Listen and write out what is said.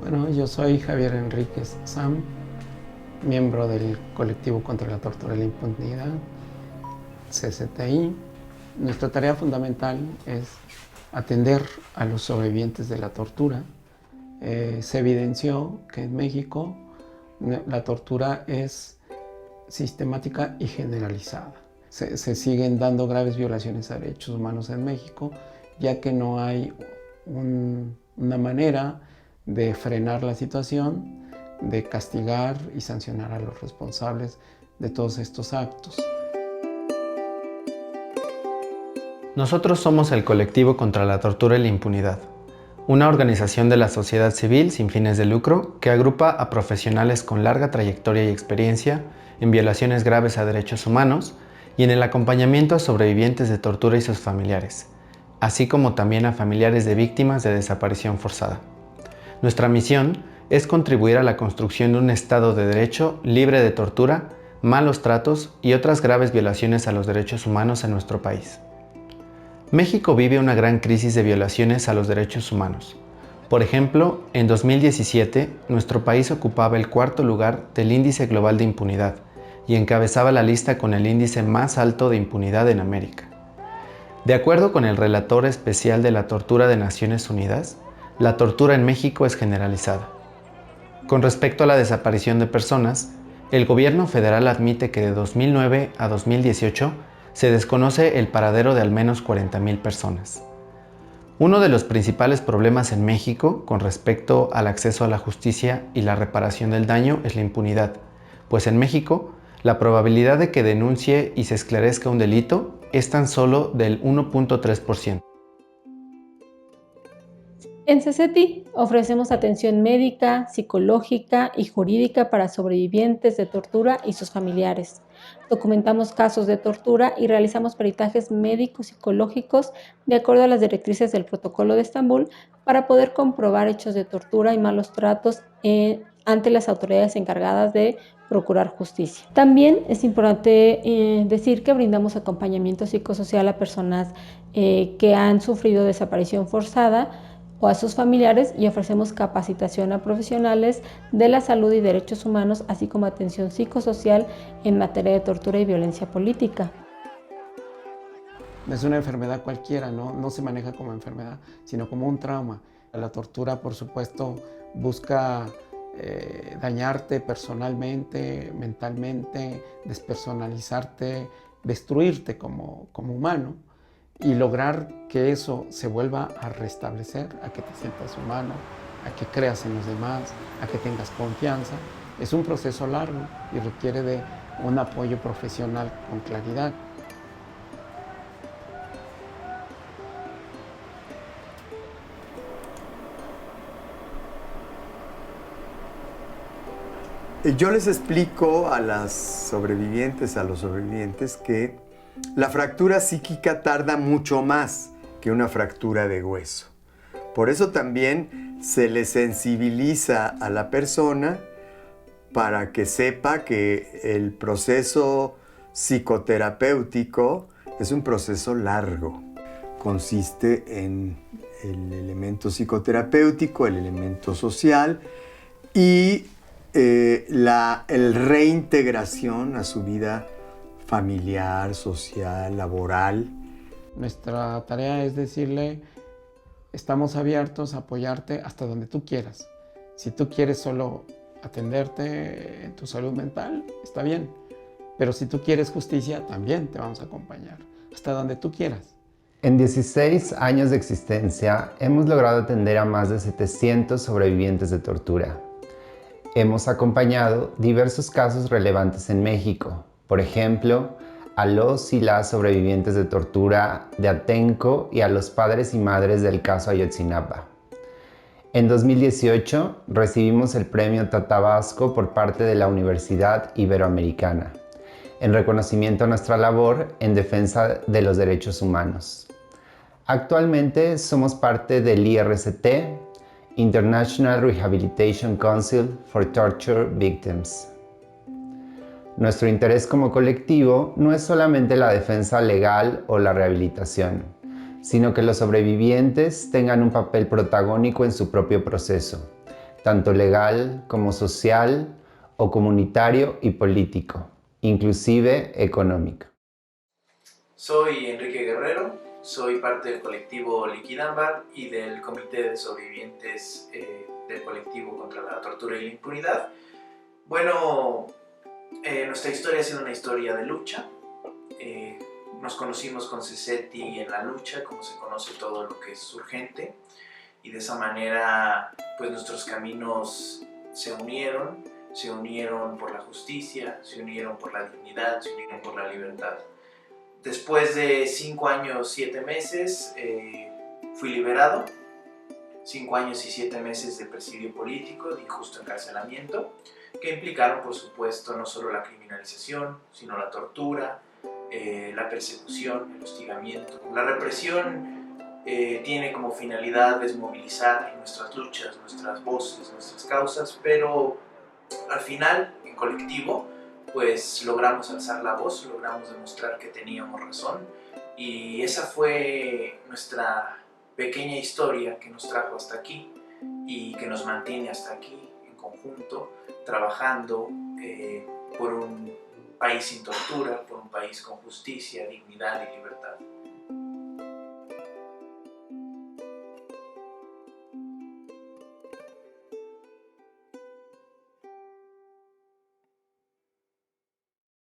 Bueno, yo soy Javier Enríquez Sam, miembro del Colectivo contra la Tortura y la Impunidad, CCTI. Nuestra tarea fundamental es atender a los sobrevivientes de la tortura. Se evidenció que en México la tortura es sistemática y generalizada. Se siguen dando graves violaciones a derechos humanos en México, ya que no hay una manera de frenar la situación, de castigar y sancionar a los responsables de todos estos actos. Nosotros somos el Colectivo contra la Tortura y la Impunidad, una organización de la sociedad civil sin fines de lucro que agrupa a profesionales con larga trayectoria y experiencia en violaciones graves a derechos humanos y en el acompañamiento a sobrevivientes de tortura y sus familiares, así como también a familiares de víctimas de desaparición forzada. Nuestra misión es contribuir a la construcción de un Estado de Derecho libre de tortura, malos tratos y otras graves violaciones a los derechos humanos en nuestro país. México vive una gran crisis de violaciones a los derechos humanos. Por ejemplo, en 2017, nuestro país ocupaba el cuarto lugar del Índice Global de Impunidad y encabezaba la lista con el índice más alto de impunidad en América. De acuerdo con el Relator Especial de la Tortura de Naciones Unidas, la tortura en México es generalizada. Con respecto a la desaparición de personas, el gobierno federal admite que de 2009 a 2018 se desconoce el paradero de al menos 40,000 personas. Uno de los principales problemas en México con respecto al acceso a la justicia y la reparación del daño es la impunidad, pues en México la probabilidad de que denuncie y se esclarezca un delito es tan solo del 1.3%. En CCTI ofrecemos atención médica, psicológica y jurídica para sobrevivientes de tortura y sus familiares. Documentamos casos de tortura y realizamos peritajes médicos psicológicos de acuerdo a las directrices del Protocolo de Estambul para poder comprobar hechos de tortura y malos tratos ante las autoridades encargadas de procurar justicia. También es importante decir que brindamos acompañamiento psicosocial a personas que han sufrido desaparición forzada o a sus familiares y ofrecemos capacitación a profesionales de la salud y derechos humanos, así como atención psicosocial en materia de tortura y violencia política. Es una enfermedad cualquiera, no se maneja como enfermedad, sino como un trauma. La tortura, por supuesto, busca dañarte personalmente, mentalmente, despersonalizarte, destruirte como humano y lograr que eso se vuelva a restablecer, a que te sientas humano, a que creas en los demás, a que tengas confianza. Es un proceso largo y requiere de un apoyo profesional con claridad. Yo les explico a las sobrevivientes, a los sobrevivientes, que la fractura psíquica tarda mucho más que una fractura de hueso. Por eso también se le sensibiliza a la persona para que sepa que el proceso psicoterapéutico es un proceso largo. Consiste en el elemento psicoterapéutico, el elemento social y el reintegración a su vida familiar, social, laboral. Nuestra tarea es decirle, estamos abiertos a apoyarte hasta donde tú quieras. Si tú quieres solo atenderte en tu salud mental, está bien. Pero si tú quieres justicia, también te vamos a acompañar, hasta donde tú quieras. En 16 años de existencia, hemos logrado atender a más de 700 sobrevivientes de tortura. Hemos acompañado diversos casos relevantes en México, por ejemplo, a los y las sobrevivientes de tortura de Atenco y a los padres y madres del caso Ayotzinapa. En 2018 recibimos el premio Tata Vasco por parte de la Universidad Iberoamericana, en reconocimiento a nuestra labor en defensa de los derechos humanos. Actualmente somos parte del IRCT, International Rehabilitation Council for Torture Victims. Nuestro interés como colectivo no es solamente la defensa legal o la rehabilitación, sino que los sobrevivientes tengan un papel protagónico en su propio proceso, tanto legal como social o comunitario y político, inclusive económico. Soy Enrique Guerrero, soy parte del colectivo Liquidambar y del comité de sobrevivientes del colectivo contra la tortura y la impunidad. Bueno, nuestra historia ha sido una historia de lucha. Nos conocimos con Ceseti en la lucha, como se conoce todo lo que es urgente, y de esa manera pues nuestros caminos se unieron por la justicia, se unieron por la dignidad, se unieron por la libertad. Después de 5 años, 7 meses, fui liberado. 5 años y 7 meses de presidio político, de injusto encarcelamiento, que implicaron, por supuesto, no solo la criminalización, sino la tortura, la persecución, el hostigamiento. La represión tiene como finalidad desmovilizar nuestras luchas, nuestras voces, nuestras causas, pero al final, en colectivo, pues logramos alzar la voz, logramos demostrar que teníamos razón, y esa fue nuestra pequeña historia que nos trajo hasta aquí y que nos mantiene hasta aquí en conjunto, trabajando por un país sin tortura, por un país con justicia, dignidad y libertad.